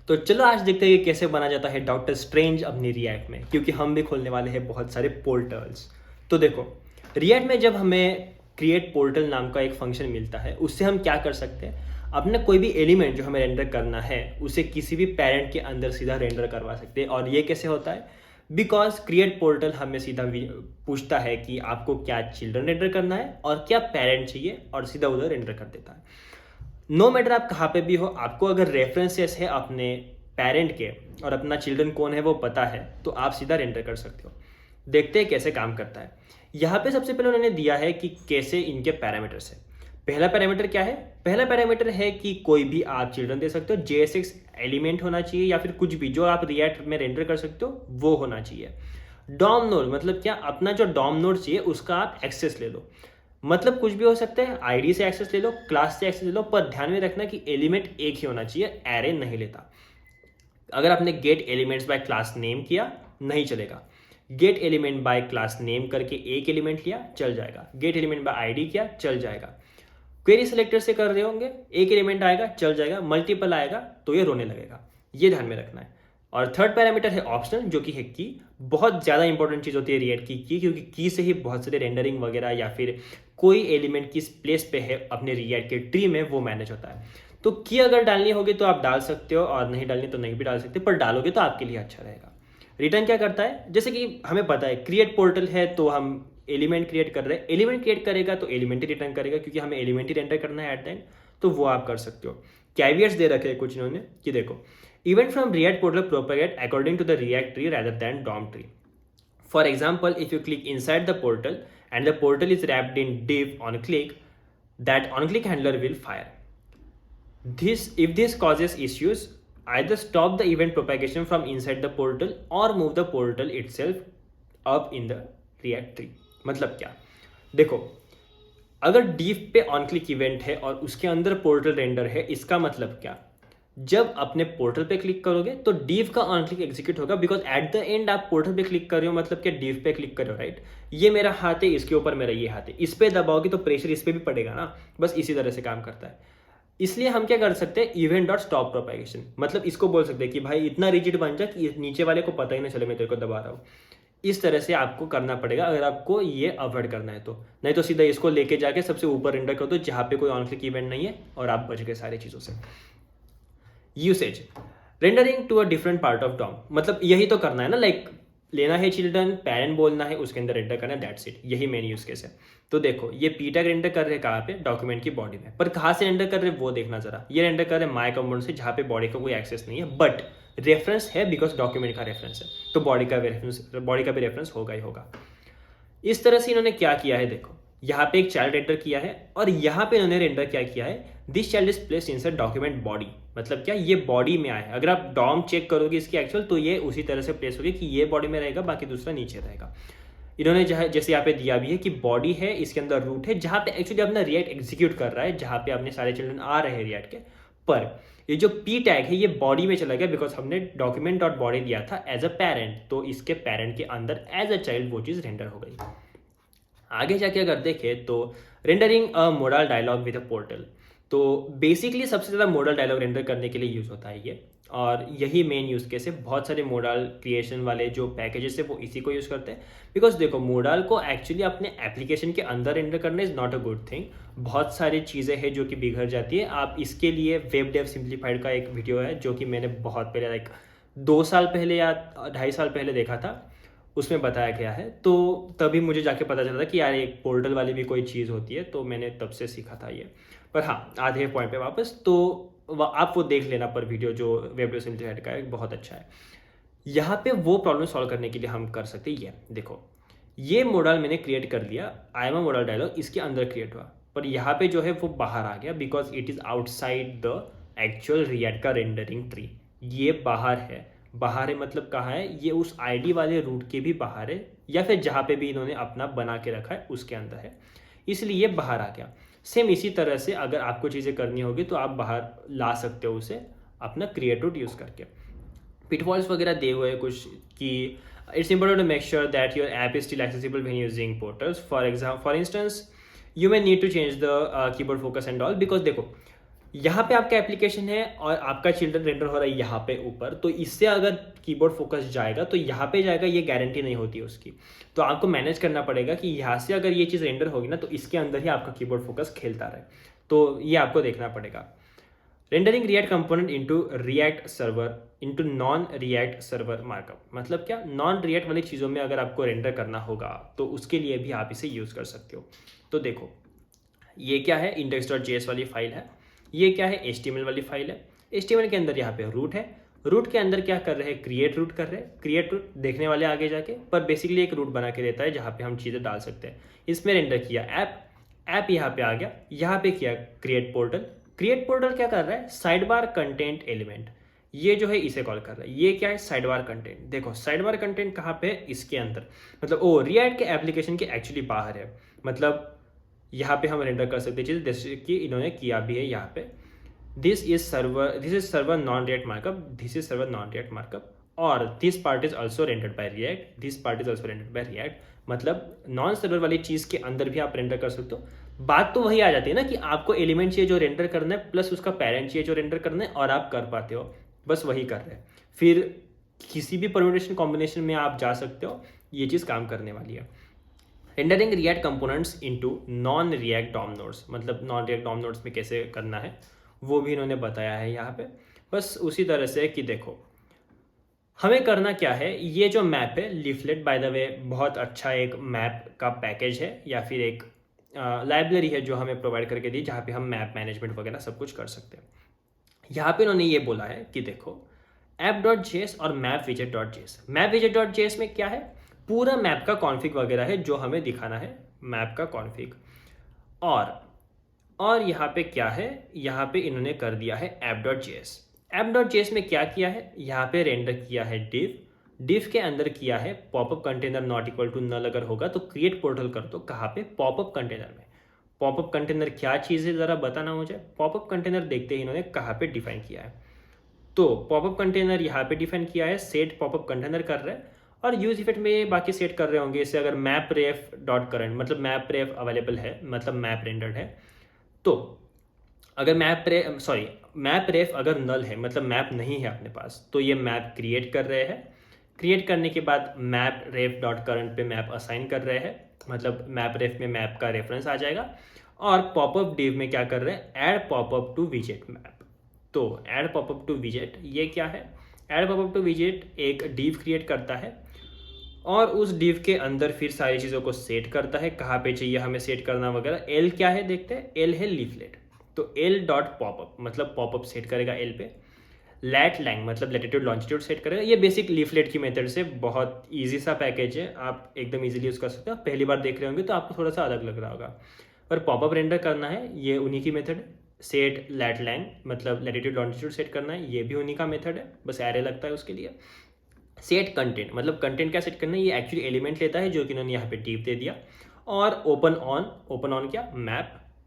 तो चलो आज देखते हैं कि कैसे बना जाता है डॉक्टर स्ट्रेंज अपनी रिएक्ट में, क्योंकि हम भी खोलने वाले हैं बहुत सारे पोर्टल्स। तो देखो, रिएक्ट में जब हमें क्रिएट पोर्टल नाम का एक फंक्शन मिलता है, उससे हम क्या कर सकते हैं, अपना कोई भी एलिमेंट जो हमें रेंडर करना है उसे किसी भी पेरेंट के अंदर सीधा रेंडर करवा सकते हैं। और ये कैसे होता है, बिकॉज क्रिएट पोर्टल हमें सीधा पूछता है कि आपको क्या चिल्ड्रन रेंडर करना है और क्या पेरेंट चाहिए, और सीधा उधर रेंडर कर देता है। नो मैटर आप कहाँ पे भी हो, आपको अगर रेफरेंसेस है अपने पेरेंट के और अपना चिल्ड्रन कौन है वो पता है, तो आप सीधा रेंडर कर सकते हो। देखते हैं कैसे काम करता है। यहाँ पे सबसे पहले उन्होंने दिया है कि कैसे इनके पैरामीटर्स है। पहला पैरामीटर क्या है? पहला पैरामीटर है कि कोई भी आप चिल्ड्रन दे सकते हो, JSX एलिमेंट होना चाहिए या फिर कुछ भी जो आप रिएक्ट में रेंडर कर सकते हो वो होना चाहिए। डॉम नोड मतलब क्या, अपना जो डॉम नोड चाहिए उसका आप एक्सेस ले लो। मतलब कुछ भी हो सकता है, आईडी से एक्सेस ले लो, क्लास से एक्सेस ले लो, पर ध्यान में रखना कि एलिमेंट एक ही होना चाहिए, एरे नहीं लेता। अगर आपने gate elements bye class name किया नहीं चलेगा। Gate element by class name करके एक एलिमेंट लिया चल जाएगा, गेट एलिमेंट बाय आईडी किया चल जाएगा। क्वेरी सेलेक्टर से कर रहे होंगे, एक एलिमेंट आएगा चल जाएगा, मल्टीपल आएगा तो ये रोने लगेगा, ये ध्यान में रखना है। और थर्ड पैरामीटर है ऑप्शनल, जो कि है की। बहुत ज़्यादा इंपॉर्टेंट चीज़ होती है रिएक्ट की, क्योंकि की से ही बहुत सारे रेंडरिंग वगैरह या फिर कोई एलिमेंट किस प्लेस पे है अपने रिएक्ट के ट्री में वो मैनेज होता है। तो की अगर डालनी होगी तो आप डाल सकते हो, और नहीं डालनी तो नहीं भी डाल सकते, पर डालोगे तो आपके लिए अच्छा रहेगा। रिटर्न क्या करता है, जैसे कि हमें पता है क्रिएट पोर्टल है तो हम एलिमेंट क्रिएट कर रहे हैं, एलिमेंट क्रिएट करेगा तो एलिमेंट ही रिटर्न करेगा, क्योंकि हमें एलिमेंट ही रेंडर करना है एट द एंड। तो वो आप कर सकते हो। कैवियर्स दे रखे हैं कुछ इन्होंने कि देखो, event from React portal propagate according to the React tree rather than DOM tree. For example, if you click inside the portal and the portal is wrapped in div on click, that on click handler will fire. If this causes issues, either stop the event propagation from inside the portal or move the portal itself up in the React tree. मतलब क्या? देखो, अगर div पे on click event है और उसके अंदर portal render है, इसका मतलब क्या? जब अपने पोर्टल पे क्लिक करोगे तो div का ऑन क्लिक एग्जीक्यूट होगा, बिकॉज एट द एंड आप पोर्टल पे क्लिक कर रहे हो, मतलब क्या div पे क्लिक कर रहे हो, राइट? ये मेरा हाथ है, इसके ऊपर मेरा ये हाथ है, इस पे दबाओगे तो प्रेशर इस पे भी पड़ेगा ना, बस इसी तरह से काम करता है। इसलिए हम क्या कर सकते हैं, इवेंट डॉट स्टॉप प्रोपेगेशन, मतलब इसको बोल सकते हैं कि भाई इतना रिजिड बन जाए कि नीचे वाले को पता ही नहीं चले मैं तेरे को दबा रहा हूँ। इस तरह से आपको करना पड़ेगा अगर आपको ये अवॉइड करना है तो, नहीं तो सीधा इसको लेके जाके सबसे ऊपर रेंडर कर दो जहाँ पे कोई ऑन क्लिक इवेंट नहीं है और आप बच गए सारी चीज़ों से। Usage, rendering to a different part of DOM, मतलब यही तो करना है ना, लाइक लेना है चिल्ड्रन, पेरेंट बोलना है, उसके अंदर रेंडर करना है, दैट्स इट, यही मेन यूज केस है। तो देखो, ये पी टैग रेंडर कर रहे हैं कहाँ पे, डॉक्यूमेंट की बॉडी में, पर कहाँ से रेंडर कर रहे हैं वो देखना जरा। ये रेंडर कर रहे हैं माई कंपोनेंट से, जहाँ पे बॉडी का कोई एक्सेस नहीं है, बट रेफरेंस है बिकॉज डॉक्यूमेंट का रेफरेंस है, तो बॉडी का भी रेफरेंस होगा ही होगा। इस तरह से इन्होंने क्या किया है, देखो यहाँ पे एक चाइल्ड रेंडर किया है और यहाँ पे इन्होंने रेंडर क्या किया है, this child is placed inside document body, मतलब क्या, ये बॉडी में आया है। अगर आप डॉम चेक करोगे इसकी एक्चुअल, तो ये उसी तरह से प्लेस होगी कि ये बॉडी में रहेगा, बाकी दूसरा नीचे रहेगा। इन्होंने जैसे यहाँ पे दिया भी है कि बॉडी है, इसके अंदर रूट है, जहाँ पे एक्चुअली अपना रिएक्ट एग्जीक्यूट कर रहा है, जहाँ पे अपने सारे चिल्ड्रन आ रहे हैं रिएक्ट के। पर ये जो पी टैग है ये बॉडी में चला गया, बिकॉज हमने डॉक्यूमेंट डॉट बॉडी दिया था एज अ पेरेंट, तो इसके पेरेंट के अंदर एज अ चाइल्ड वो चीज़ रेंडर हो गई। आगे जाके अगर देखें तो rendering a modal dialog with a portal, तो बेसिकली सबसे ज़्यादा मोडल डायलॉग रेंडर करने के लिए यूज़ होता है ये, और यही मेन यूज़ केस है। बहुत सारे मोडल क्रिएशन वाले जो पैकेजेस है वो इसी को यूज़ करते हैं, बिकॉज देखो मोडल को एक्चुअली अपने एप्लीकेशन के अंदर रेंडर करना is not a good thing. बहुत सारी चीज़ें हैं जो कि बिगड़ जाती है। आप इसके लिए वेब डेव सिंप्लीफाइड का एक वीडियो है जो कि मैंने बहुत पहले, लाइक 2 साल पहले या 2.5 साल पहले देखा था, उसमें बताया गया है। तो तभी मुझे जाके पता चला था कि यार एक पोर्टल वाली भी कोई चीज़ होती है, तो मैंने तब से सीखा था ये। पर हाँ, आधे पॉइंट पे वापस, तो आप वो देख लेना पर वीडियो जो वेब सिंप्लीफाइड का है, बहुत अच्छा है। यहाँ पे वो प्रॉब्लम सॉल्व करने के लिए हम कर सकते हैं ये, देखो ये मॉडल मैंने क्रिएट कर लिया, I am a modal dialog इसके अंदर क्रिएट हुआ, पर यहाँ पे जो है वो बाहर आ गया, because it is outside the actual react का रेंडरिंग ट्री। ये बाहर है, बाहर है मतलब कहाँ है, ये उस आईडी वाले रूट के भी बाहर है, या फिर जहाँ पे भी इन्होंने अपना बना के रखा है उसके अंदर है, इसलिए ये बाहर आ गया। सेम इसी तरह से अगर आपको चीज़ें करनी होगी तो आप बाहर ला सकते हो उसे अपना क्रिएटिव यूज़ करके। पिटफॉल्स वगैरह दिए हुए हैं कुछ कि it's important to make sure that your app is still accessible when using portals, for instance you may need to change the keyboard focus and all, because देखो यहाँ पे आपका एप्लीकेशन है और आपका चिल्ड्रन रेंडर हो रहा है यहाँ पे ऊपर, तो इससे अगर कीबोर्ड फोकस जाएगा तो यहाँ पे जाएगा, ये गारंटी नहीं होती उसकी। तो आपको मैनेज करना पड़ेगा कि यहाँ से अगर ये चीज़ रेंडर होगी ना तो इसके अंदर ही आपका कीबोर्ड फोकस खेलता रहे, तो ये आपको देखना पड़ेगा। Rendering react component into react server into non react server markup, मतलब क्या, नॉन रिएक्ट वाली चीज़ों में अगर आपको रेंडर करना होगा तो उसके लिए भी आप इसे यूज़ कर सकते हो। तो देखो ये क्या है, index.js वाली फाइल है, ये क्या है, HTML वाली फाइल है। HTML के अंदर यहाँ पे रूट है, रूट के अंदर क्या कर रहे हैं, क्रिएट रूट कर रहे हैं। क्रिएट रूट देखने वाले आगे जाके, पर बेसिकली एक रूट बना के देता है जहाँ पे हम चीज़ें डाल सकते हैं। इसमें रेंडर किया ऐप यहाँ पे आ गया, यहाँ पे किया क्रिएट पोर्टल। क्रिएट पोर्टल क्या कर रहा है, साइड बार कंटेंट एलिमेंट, ये जो है इसे कॉल कर रहा है। ये क्या है, साइड बार कंटेंट। देखो साइड बार कंटेंट कहाँ पे है, इसके अंदर, मतलब ओ रिएक्ट के एप्लीकेशन के एक्चुअली बाहर है। मतलब यहाँ पे हम रेंडर कर सकते हैं चीज़, जैसे कि इन्होंने किया भी है यहाँ पे। This is server non React markup, this is server non React markup, और this part is also rendered by React, this part is also rendered by React. मतलब नॉन सर्वर वाली चीज़ के अंदर भी आप रेंडर कर सकते हो। बात तो वही आ जाती है ना कि आपको एलिमेंट चाहिए जो रेंडर करना है, प्लस उसका पेरेंट चाहिए जो रेंडर करना है, और आप कर पाते हो, बस वही कर रहे हैं। फिर किसी भी परम्यूटेशन कॉम्बिनेशन में आप जा सकते हो, ये चीज़ काम करने वाली है। Rendering React components into non React DOM nodes, मतलब नॉन रिएक्ट डॉम नोड्स में कैसे करना है वो भी इन्होंने बताया है यहाँ पे। बस उसी तरह से कि देखो हमें करना क्या है, ये जो मैप है लीफलेट, बाय द वे बहुत अच्छा एक मैप का पैकेज है या फिर एक लाइब्रेरी है जो हमें प्रोवाइड करके दी, जहाँ पे हम मैप मैनेजमेंट वगैरह सब कुछ कर सकते हैं। यहाँ पे इन्होंने ये बोला है कि देखो app.js और map-widget.js। map-widget.js में क्या है, पूरा मैप का कॉन्फ़िग वगैरह है जो हमें दिखाना है, मैप का कॉन्फ़िग। और यहाँ पे क्या है, यहाँ पे इन्होंने कर दिया है app.js। app.js में क्या किया है, यहाँ पे रेंडर किया है div के अंदर किया है popup container not equal to null अगर होगा तो क्रिएट पोर्टल कर दो। कहाँ पे, पॉपअप कंटेनर में। पॉपअप कंटेनर क्या चीज़ है ज़रा बताना मुझे। पॉपअप कंटेनर देखते ही इन्होंने कहाँ पे डिफाइन किया है, तो पॉपअप कंटेनर यहाँ पे डिफाइन किया है, सेट पॉपअप कंटेनर कर रहे हैं, और यूज इफेक्ट में बाकी सेट कर रहे होंगे। इसे अगर मैप रेफ डॉट करंट, मतलब मैप रेफ अवेलेबल है, मतलब मैप रेंडर्ड है, तो अगर मैप रेफ अगर नल है, मतलब मैप नहीं है अपने पास, तो ये मैप क्रिएट कर रहे हैं। क्रिएट करने के बाद मैप रेफ डॉट करंट पे मैप असाइन कर रहे हैं, मतलब मैप रेफ में मैप का रेफरेंस आ जाएगा। और पॉपअप डिव में क्या कर रहे हैं, ऐड पॉपअप टू विजेट मैप। तो ऐड पॉपअप टू विजेट ये क्या है, ऐड पॉपअप टू विजेट एक डिव क्रिएट करता है और उस डिव के अंदर फिर सारी चीज़ों को सेट करता है, कहाँ पे चाहिए हमें सेट करना वगैरह। एल क्या है देखते हैं, एल है लीफलेट, तो एल डॉट पॉपअप मतलब पॉपअप सेट करेगा एल पे। लैट लैंग मतलब लैटिट्यूड लॉन्जिट्यूड सेट करेगा। ये बेसिक लीफलेट की मेथड से बहुत इजी सा पैकेज है, आप एकदम इजीली यूज़ कर सकते हो। पहली बार देख रहे होंगे तो आपको थोड़ा सा अलग लग रहा होगा, पर पॉपअप रेंडर करना है ये उन्हीं की मेथड है। सेट लैट लैंग मतलब लैटिट्यूड लॉन्जिट्यूड सेट करना है, ये भी उन्हीं का मेथड है, बस एरे लगता है उसके लिए। सेट कंटेंट मतलब कंटेंट क्या सेट करना है, ये एक्चुअली एलिमेंट लेता है जो कि इन्होंने यहाँ पे डिव दे दिया। और ओपन ऑन क्या,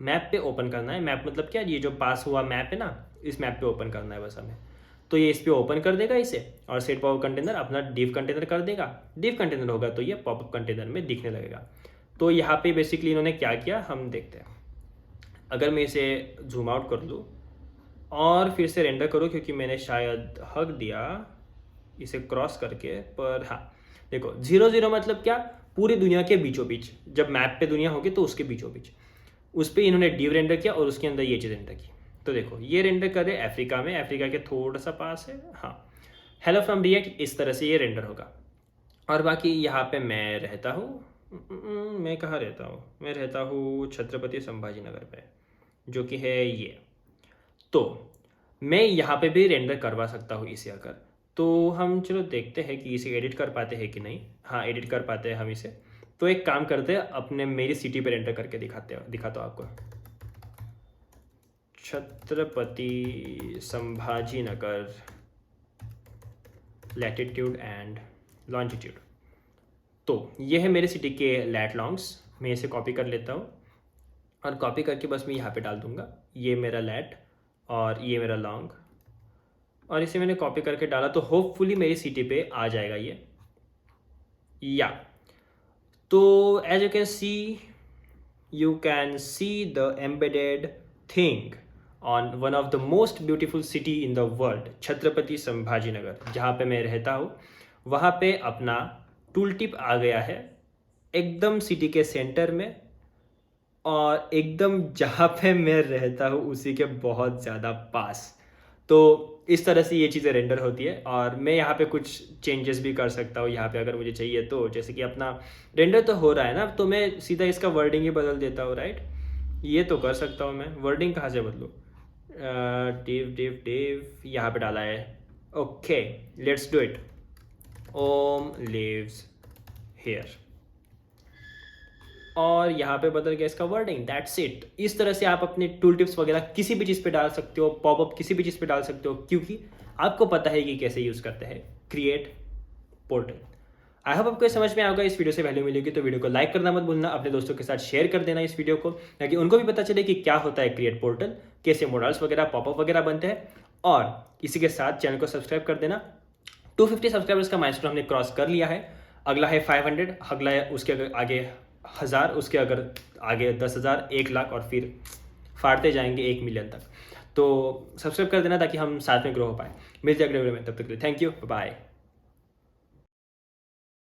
मैप पे ओपन करना है। मैप मतलब क्या, ये जो पास हुआ मैप है ना, इस मैप पे ओपन करना है बस हमें। तो ये इस पे ओपन कर देगा इसे, और सेट पॉपअप कंटेनर अपना डिव कंटेनर कर देगा। डिव कंटेनर होगा तो ये पॉपअप कंटेनर में दिखने लगेगा। तो यहाँ पे बेसिकली इन्होंने क्या किया हम देखते हैं। अगर मैं इसे जूम आउट कर लूँ और फिर से रेंडर करूँ, क्योंकि मैंने शायद हक दिया इसे क्रॉस करके, पर हाँ देखो 0 0 मतलब क्या, पूरी दुनिया के बीचों बीच, जब मैप पे दुनिया होगी तो उसके बीचों बीच उस पर इन्होंने डिव रेंडर किया और उसके अंदर ये चीज़ रेंडर की। तो देखो ये रेंडर कर रहे अफ्रीका में, अफ्रीका के थोड़ा सा पास है। हाँ, हेलो फ्रॉम रिएक्ट, इस तरह से ये रेंडर होगा। और बाकी यहाँ पे मैं रहता हूँ, मैं कहाँ रहता हूँ, मैं रहता हूँ छत्रपति संभाजी नगर पे, जो कि है ये। तो मैं यहाँ पे भी रेंडर करवा सकता हूँ इसे अगर, तो हम चलो देखते हैं कि इसे एडिट कर पाते हैं कि नहीं। हाँ एडिट कर पाते हैं हम इसे। तो एक काम करते हैं, अपने मेरी सिटी पे रेंडर करके दिखाता हूँ आपको। छत्रपति संभाजी नगर, लैटिट्यूड एंड लॉन्जिट्यूड। तो ये है मेरे सिटी के लैट लॉन्ग्स। मैं इसे कॉपी कर लेता हूँ और कॉपी करके बस मैं यहाँ पे डाल दूँगा, ये मेरा लैट और ये मेरा लॉन्ग, और इसे मैंने कॉपी करके डाला तो होपफुली मेरी सिटी पे आ जाएगा ये। या तो as you can see the embedded thing on one of the most beautiful city in the world, Chhatrapati Sambhaji Nagar, जहाँ पे मैं रहता हूँ। वहाँ पे अपना टूल टिप आ गया है एकदम सिटी के सेंटर में, और एकदम जहाँ पे मैं रहता हूँ उसी के बहुत ज़्यादा पास। तो इस तरह से ये चीज़ें रेंडर होती है, और मैं यहाँ पे कुछ चेंजेस भी कर सकता हूँ यहाँ पे अगर मुझे चाहिए तो। जैसे कि अपना रेंडर तो हो रहा है ना, तो मैं सीधा इसका वर्डिंग ही बदल देता हूँ, राइट। ये तो कर सकता हूँ मैं। वर्डिंग कहाँ से बदलूँ? डिव डिव डिव यहाँ पे डाला है। Okay, let's do it. ओम लिव्स हेयर, और यहाँ पे बदल गया इसका वर्डिंग। That's it. इस तरह से आप अपने टूल टिप्स वगैरह किसी भी चीज़ पे डाल सकते हो, पॉपअप किसी भी चीज़ पे डाल सकते हो, क्योंकि आपको पता है कि कैसे यूज़ करते हैं क्रिएट पोर्टल। आई होप आपको ये समझ में आएगा। इस वीडियो से वैल्यू मिलेगी तो वीडियो को लाइक करना मत भूलना, अपने दोस्तों के साथ शेयर कर देना इस वीडियो को, ताकि उनको भी पता चले कि क्या होता है क्रिएट पोर्टल, कैसे मॉडल्स वगैरह पॉपअप वगैरह बनते हैं। और इसी के साथ चैनल को सब्सक्राइब कर देना। 250 सब्सक्राइबर्स का माइलस्टोन हमने क्रॉस कर लिया है। अगला है 500, अगला है उसके आगे 1000, उसके अगर आगे 10,000, 1,00,000, और फिर फाड़ते जाएंगे 1 मिलियन तक। तो सब्सक्राइब कर देना ताकि हम साथ में ग्रो हो पाए। मिलते हैं अगले वीडियो में, तब तक के लिए थैंक यू, बाय।